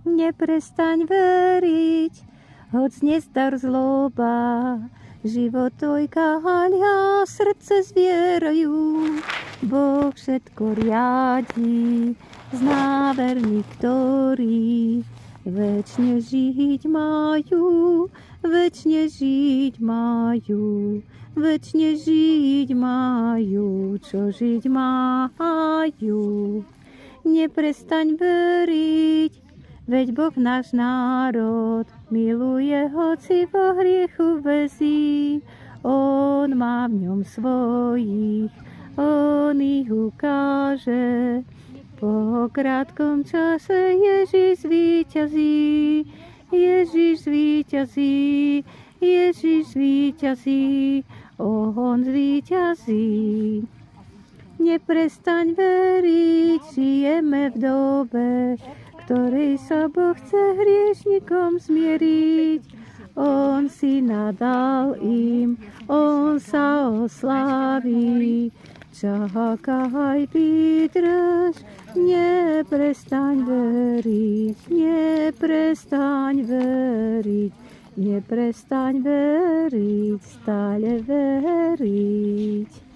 Neprestaň veriť, hoď nezdar zloba. Život tvoj káľa, srdce zvierajú. Boh všetko riadi, zná verní, ktorí večne žiť majú, večne žiť majú, večne žiť majú, čo žiť majú. Neprestaň veriť, veď Boh náš národ miluje, hoci vo hriechu väzí. On má v ňom svojich, on ich ukáže. Po krátkom čase Ježiš zvíťazí, Ježiš zvíťazí, Ježiš zvíťazí, on zvíťazí. Neprestaň veriť, žijeme v dobe, ktorej sa Boh chce hriešnikom zmieriť. On si nadal im, on sa osláví. Čakaj, vydrž, neprestaň veriť, neprestaň veriť, neprestaň veriť, stále veriť.